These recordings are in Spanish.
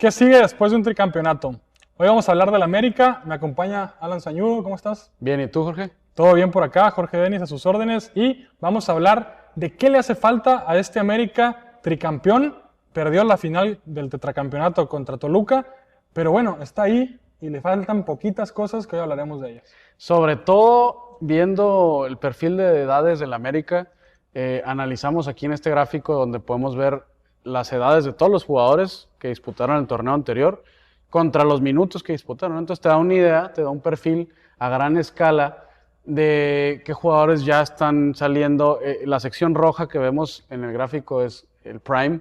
¿Qué sigue después de un tricampeonato? Hoy vamos a hablar del América. Me acompaña Alan Sañudo. ¿Cómo estás? Bien, ¿y tú, Jorge? Todo bien por acá. Jorge Denis a sus órdenes. Y vamos a hablar de qué le hace falta a este América tricampeón. Perdió la final del tetracampeonato contra Toluca. Pero bueno, está ahí y le faltan poquitas cosas que hoy hablaremos de ellas. Sobre todo, viendo el perfil de edades del América, analizamos aquí en este gráfico donde podemos ver las edades de todos los jugadores que disputaron el torneo anterior contra los minutos que disputaron. Entonces te da una idea, te da un perfil a gran escala de qué jugadores ya están saliendo. La sección roja que vemos en el gráfico es el prime,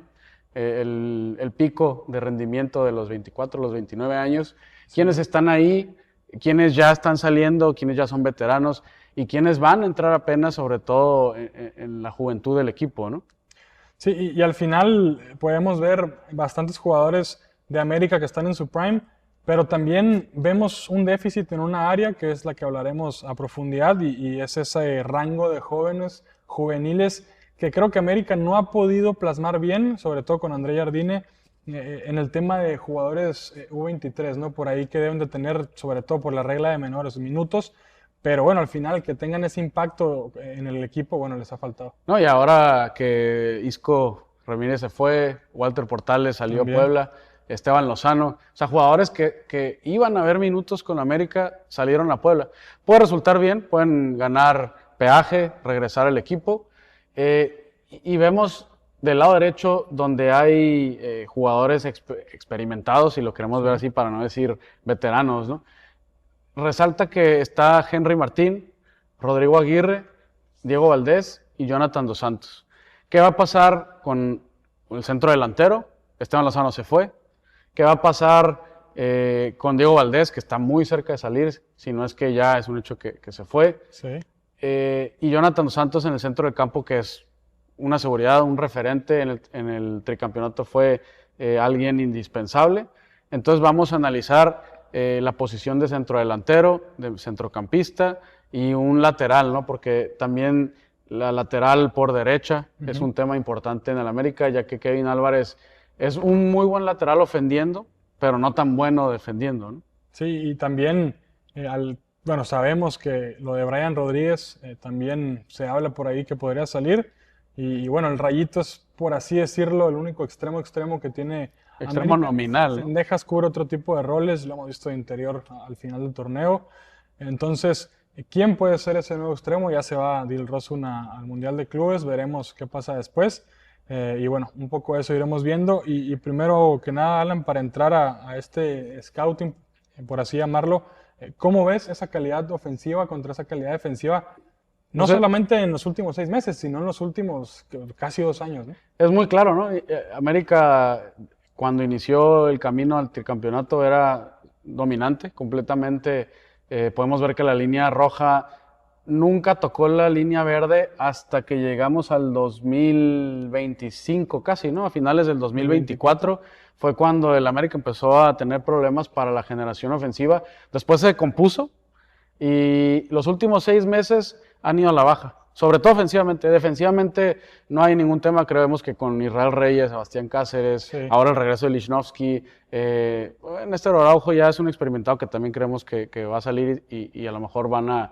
el pico de rendimiento de los 24, los 29 años. ¿Quiénes están ahí? ¿Quiénes ya están saliendo? ¿Quiénes ya son veteranos? Y quiénes van a entrar apenas, sobre todo en la juventud del equipo, ¿no? Sí, y al final podemos ver bastantes jugadores de América que están en su prime, pero también vemos un déficit en una área que es la que hablaremos a profundidad y es ese rango de jóvenes, juveniles, que creo que América no ha podido plasmar bien, sobre todo con André Jardine, en el tema de jugadores U23, ¿no? Por ahí que deben de tener, sobre todo por la regla de menores minutos, pero bueno, al final que tengan ese impacto en el equipo, bueno, les ha faltado. No, y ahora que Isco Ramírez se fue, Walter Portales salió También. a Puebla, Esteban Lozano, o sea, jugadores que iban a ver minutos con América salieron a Puebla. Puede resultar bien, pueden ganar peaje, regresar al equipo. Y vemos del lado derecho donde hay jugadores experimentados, si lo queremos ver así para no decir veteranos, ¿no? Resalta que está Henry Martín, Rodrigo Aguirre, Diego Valdés y Jonathan Dos Santos. ¿Qué va a pasar con el centro delantero? Esteban Lozano se fue. ¿Qué va a pasar con Diego Valdés, que está muy cerca de salir, si no es que ya es un hecho que se fue? Sí. Y Jonathan Dos Santos en el centro del campo, que es una seguridad, un referente en el tricampeonato, fue alguien indispensable. Entonces vamos a analizar la posición de centrodelantero, de centrocampista y un lateral, ¿no? Porque también la lateral por derecha es un tema importante en el América, ya que Kevin Álvarez es un muy buen lateral ofendiendo, pero no tan bueno defendiendo, ¿no? Sí, y también, bueno, sabemos que lo de Brian Rodríguez también se habla por ahí que podría salir. Y bueno, el Rayito es, por así decirlo, el único extremo que tiene Extremo América. nominal, ¿no? Sendejas cubre otro tipo de roles, lo hemos visto de interior al final del torneo. Entonces, ¿quién puede ser ese nuevo extremo? Ya se va Dil Rosuna al Mundial de Clubes, veremos qué pasa después. Y bueno, un poco eso iremos viendo. Y primero que nada, Alan, para entrar a este scouting, por así llamarlo, ¿cómo ves esa calidad ofensiva contra esa calidad defensiva? No O sea, solamente en los últimos 6 meses, sino en los últimos casi 2 años, ¿no? es muy claro, ¿no? América, cuando inició el camino al tricampeonato, era dominante completamente. Podemos ver que la línea roja nunca tocó la línea verde hasta que llegamos al 2025 casi, ¿no? A finales del 2024 fue cuando el América empezó a tener problemas para la generación ofensiva. Después se compuso y los últimos 6 meses han ido a la baja, sobre todo ofensivamente. Defensivamente no hay ningún tema, creemos que con Israel Reyes, Sebastián Cáceres, Sí. ahora el regreso de Lichnowsky, Néstor Araujo ya es un experimentado que también creemos que va a salir y a lo mejor van a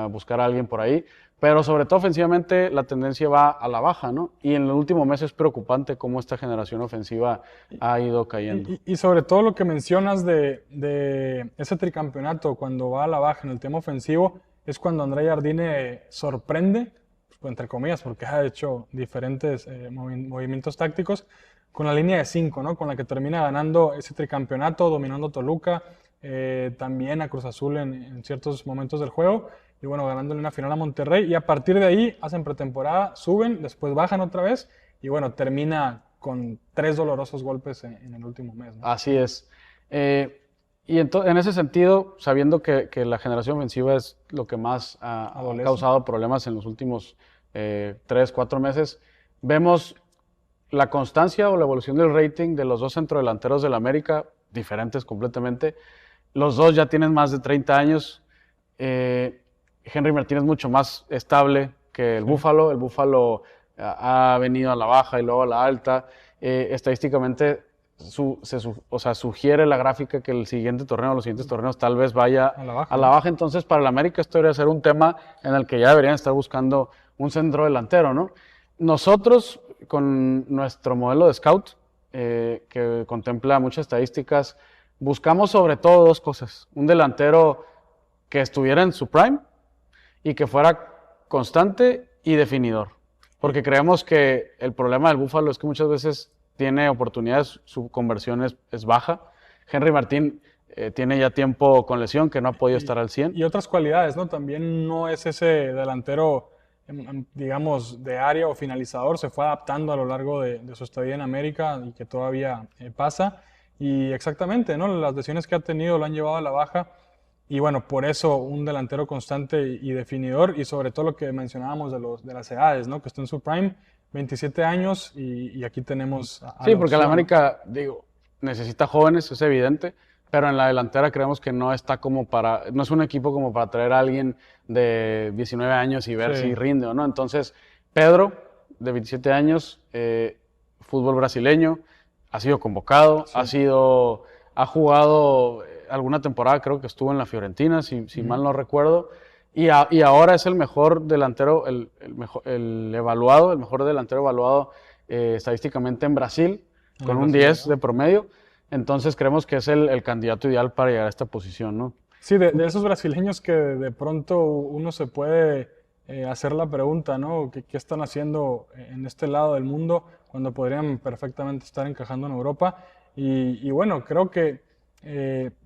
buscar a alguien por ahí. Pero sobre todo ofensivamente la tendencia va a la baja, ¿no? Y en el último mes es preocupante cómo esta generación ofensiva ha ido cayendo. Y sobre todo lo que mencionas de ese tricampeonato, cuando va a la baja en el tema ofensivo, es cuando André Jardine sorprende, pues, entre comillas, porque ha hecho diferentes movimientos tácticos, con la línea de 5, ¿no? Con la que termina ganando ese tricampeonato, dominando Toluca, también a Cruz Azul en ciertos momentos del juego, y bueno, ganándole una final a Monterrey, y a partir de ahí hacen pretemporada, suben, después bajan otra vez, y bueno, termina con 3 dolorosos golpes en el último mes, ¿no? Así es. Y en ese sentido, sabiendo que la generación ofensiva es lo que más ha Adolece. causado problemas en los últimos 3, 4 meses, vemos la constancia o la evolución del rating de los dos centrodelanteros del América, diferentes completamente. Los dos ya tienen más de 30 años. Henry Martín es mucho más estable que el Búfalo. El Búfalo ha venido a la baja y luego a la alta. Estadísticamente o sea, sugiere la gráfica que el siguiente torneo, los siguientes torneos tal vez vaya A la baja. a la baja. Entonces, para el América esto debería ser un tema en el que ya deberían estar buscando un centro delantero, ¿no? Nosotros, con nuestro modelo de scout, que contempla muchas estadísticas, buscamos sobre todo dos cosas. Un delantero que estuviera en su prime y que fuera constante y definidor. Porque creemos que el problema del Búfalo es que muchas veces tiene oportunidades, su conversión es baja. Henry Martín tiene ya tiempo con lesión, que no ha podido estar al 100. Y otras cualidades, ¿no? También no es ese delantero, digamos, de área o finalizador. Se fue adaptando a lo largo de su estadía en América y que todavía pasa. Y exactamente, ¿no? Las lesiones que ha tenido lo han llevado a la baja. Y bueno, por eso un delantero constante y definidor, y sobre todo lo que mencionábamos de las edades, ¿no? Que está en su prime, 27 años, y aquí tenemos Sí, la porque la opción. América, digo, necesita jóvenes, es evidente, pero en la delantera creemos que no está como no es un equipo como para traer a alguien de 19 años y ver Sí. si rinde o no. Entonces, Pedro, de 27 años, fútbol brasileño, ha sido convocado, Sí. ha jugado alguna temporada, creo que estuvo en la Fiorentina, si mal no recuerdo, y ahora es el mejor delantero, el mejor delantero evaluado estadísticamente en Brasil, En con el un Brasil, 10 ¿no? de promedio. Entonces creemos que es el candidato ideal para llegar a esta posición, ¿no? Sí, de esos brasileños que de pronto uno se puede hacer la pregunta, ¿no? ¿Qué están haciendo en este lado del mundo cuando podrían perfectamente estar encajando en Europa? Y bueno, creo que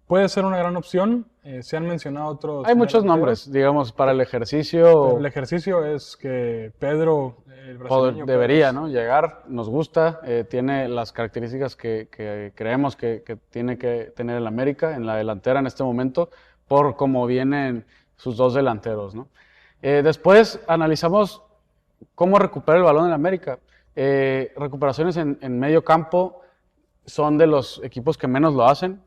puede ser una gran opción. Se han mencionado otros Hay muchos delanteros, nombres, digamos, para el pero el ejercicio. ejercicio es que Pedro, el brasileño Pedro, Debería, ¿no? Llegar, nos gusta, tiene las características que creemos que tiene que tener el América en la delantera en este momento, por cómo vienen sus dos delanteros, ¿no? Después analizamos cómo recupera el balón en América. Recuperaciones en medio campo son de los equipos que menos lo hacen,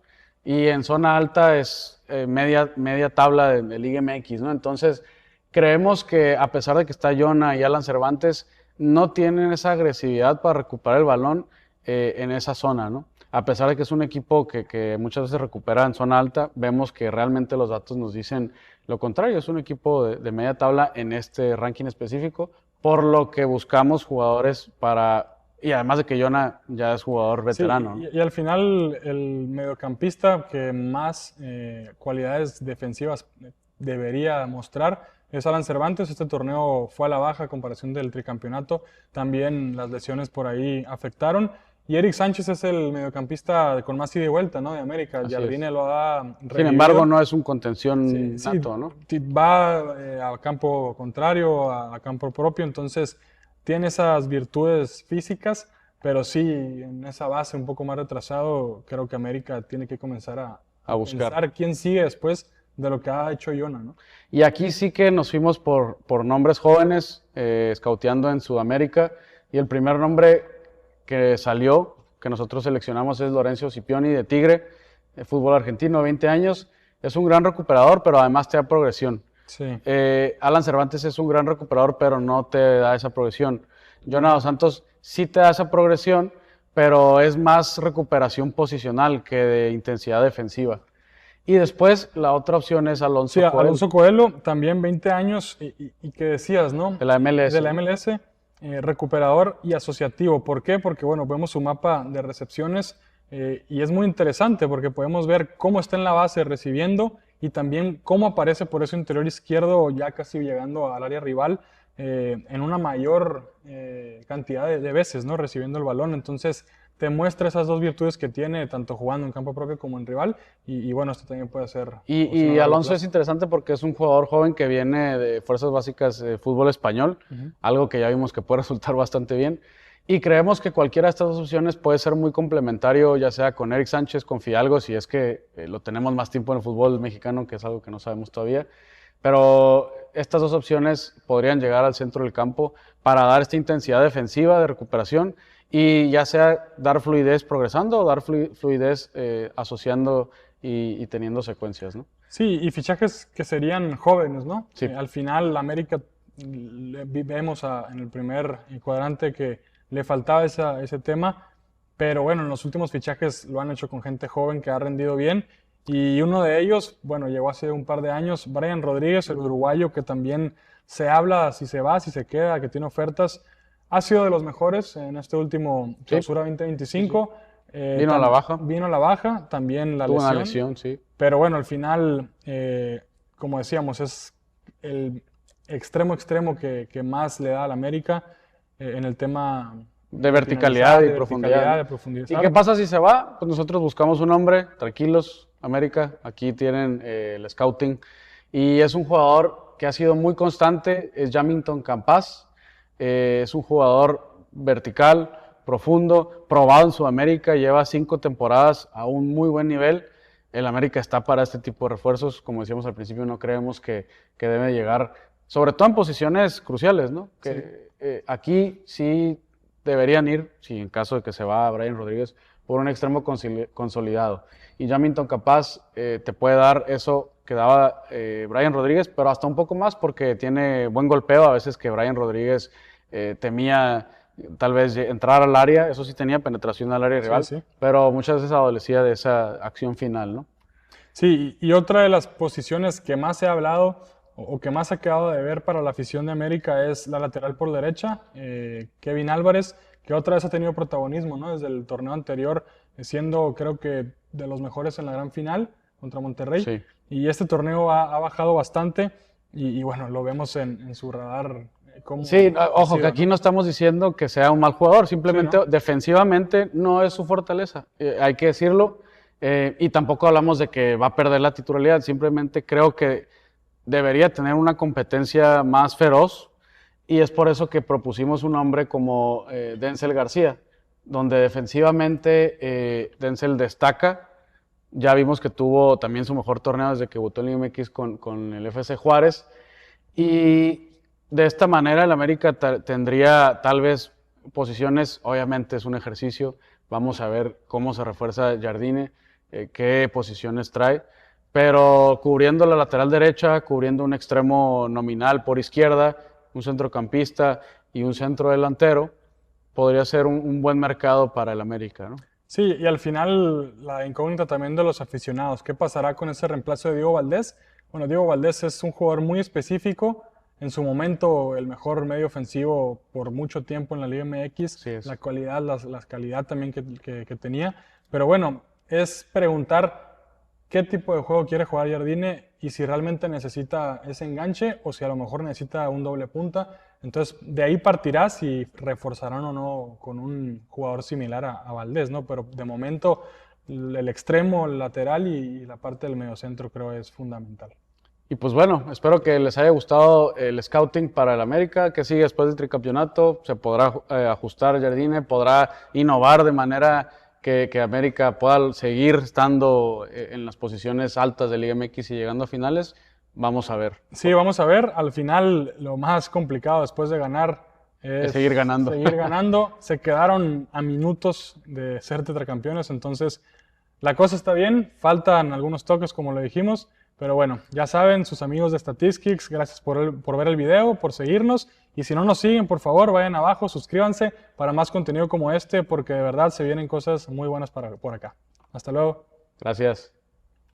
y en zona alta es media tabla de Liga MX, ¿no? Entonces, creemos que a pesar de que está Jonah y Alan Cervantes, no tienen esa agresividad para recuperar el balón en esa zona, ¿no? A pesar de que es un equipo que muchas veces recupera en zona alta, vemos que realmente los datos nos dicen lo contrario. Es un equipo de media tabla en este ranking específico, por lo que buscamos jugadores para... Y además de que Jonah ya es jugador sí, veterano, ¿no? y al final el mediocampista que más cualidades defensivas debería mostrar es Alan Cervantes. Este torneo fue a la baja a comparación del tricampeonato. También las lesiones por ahí afectaron. Y Eric Sánchez es el mediocampista con más ida y vuelta, ¿no? De América. Así Jardine es. lo ha Sin embargo, revivido. no es un Sí, contención sí, nato, ¿no? va a campo contrario, a campo propio, entonces tiene esas virtudes físicas, pero sí, en esa base un poco más retrasado, creo que América tiene que comenzar A a buscar. pensar quién sigue después de lo que ha hecho Jonah, ¿no? Y aquí sí que nos fuimos por nombres jóvenes, scouteando en Sudamérica. Y el primer nombre que salió, que nosotros seleccionamos, es Lorenzo Scipioni de Tigre, fútbol argentino, 20 años. Es un gran recuperador, pero además te da progresión. Sí, Alan Cervantes es un gran recuperador, pero no te da esa progresión. Jonah Dos Santos sí te da esa progresión, pero es más recuperación posicional que de intensidad defensiva. Y después la otra opción es Alonso sí, Coelho, Alonso Coelho, también 20 años, y que decías, ¿no? de la MLS. De la ¿no? MLS, recuperador y asociativo. ¿Por qué? Porque, bueno, vemos su mapa de recepciones y es muy interesante porque podemos ver cómo está en la base recibiendo y también cómo aparece por ese interior izquierdo ya casi llegando al área rival en una mayor cantidad de veces, ¿no? Recibiendo el balón. Entonces, te muestra esas dos virtudes que tiene, tanto jugando en campo propio como en rival. Y bueno, esto también puede ser opción a Y largo Alonso es plazo. interesante porque es un jugador joven que viene de fuerzas básicas de fútbol español, algo que ya vimos que puede resultar bastante bien. Y creemos que cualquiera de estas dos opciones puede ser muy complementario, ya sea con Eric Sánchez, con Fidalgo, si es que lo tenemos más tiempo en el fútbol mexicano, que es algo que no sabemos todavía. Pero estas dos opciones podrían llegar al centro del campo para dar esta intensidad defensiva de recuperación y ya sea dar fluidez progresando o dar fluidez asociando y teniendo secuencias, ¿no? Sí, y fichajes que serían jóvenes, ¿no? Sí. Al final, América, vemos en el primer cuadrante que le faltaba ese tema, pero bueno, en los últimos fichajes lo han hecho con gente joven que ha rendido bien. Y uno de ellos, bueno, llegó hace un par de años, Brian Rodríguez, el uruguayo, que también se habla si se va, si se queda, que tiene ofertas. Ha sido de los mejores en este último clausura 2025. Vino a la baja. Vino a la baja, también la Tuvo lesión. una lesión, sí. Pero bueno, al final, como decíamos, es el extremo que más le da al América en el tema de verticalidad y de profundidad. profundidad. ¿Y qué pasa si se va? Pues nosotros buscamos un hombre, tranquilos, América, aquí tienen el scouting. Y es un jugador que ha sido muy constante, es Jamington Campas. Es un jugador vertical, profundo, probado en Sudamérica, lleva 5 temporadas a un muy buen nivel. El América está para este tipo de refuerzos, como decíamos al principio, no creemos que debe llegar, sobre todo en posiciones cruciales, ¿no? Que aquí sí deberían ir, si en caso de que se va Brian Rodríguez, por un extremo consolidado. Y Jamington Campas te puede dar eso que daba Brian Rodríguez, pero hasta un poco más porque tiene buen golpeo, a veces que Brian Rodríguez temía tal vez entrar al área, eso sí tenía penetración al área rival, sí. pero muchas veces adolecía de esa acción final, ¿no? Sí, y otra de las posiciones que más se ha hablado o que más ha quedado de ver para la afición de América es la lateral por derecha, Kevin Álvarez, que otra vez ha tenido protagonismo, ¿no? Desde el torneo anterior, siendo creo que de los mejores en la gran final contra Monterrey. Sí. Y este torneo ha bajado bastante y bueno, lo vemos en su radar. Sí, ojo, que aquí no estamos diciendo que sea un mal jugador, simplemente defensivamente no es su fortaleza, hay que decirlo, y tampoco hablamos de que va a perder la titularidad, simplemente creo que debería tener una competencia más feroz y es por eso que propusimos un hombre como Denzel García, donde defensivamente Denzel destaca. Ya vimos que tuvo también su mejor torneo desde que votó en Liga MX con el FC Juárez. Y de esta manera el América tendría tal vez posiciones, obviamente es un ejercicio, vamos a ver cómo se refuerza Jardine, qué posiciones trae, pero cubriendo la lateral derecha, cubriendo un extremo nominal por izquierda, un centrocampista y un centro delantero, podría ser un buen mercado para el América, ¿no? Sí, y al final la incógnita también de los aficionados. ¿Qué pasará con ese reemplazo de Diego Valdés? Bueno, Diego Valdés es un jugador muy específico. En su momento, el mejor medio ofensivo por mucho tiempo en la Liga MX. Sí es. La cualidad, la calidad también que tenía. Pero bueno, es preguntar qué tipo de juego quiere jugar Jardine y si realmente necesita ese enganche o si a lo mejor necesita un doble punta. Entonces, de ahí partirá si reforzarán o no con un jugador similar a Valdés, ¿no? Pero de momento, el extremo, el lateral y la parte del mediocentro creo es fundamental. Y pues bueno, espero que les haya gustado el scouting para el América, que sigue después del tricampeonato, se podrá ajustar Jardine, podrá innovar de manera que América pueda seguir estando en las posiciones altas de Liga MX y llegando a finales. Vamos a ver. Sí, vamos a ver. Al final, lo más complicado después de ganar es seguir ganando. Seguir ganando. Se quedaron a minutos de ser tetracampeones, entonces la cosa está bien. Faltan algunos toques, como lo dijimos. Pero bueno, ya saben, sus amigos de Statistics, gracias por ver el video, por seguirnos. Y si no nos siguen, por favor, vayan abajo, suscríbanse para más contenido como este, porque de verdad se vienen cosas muy buenas por acá. Hasta luego. Gracias.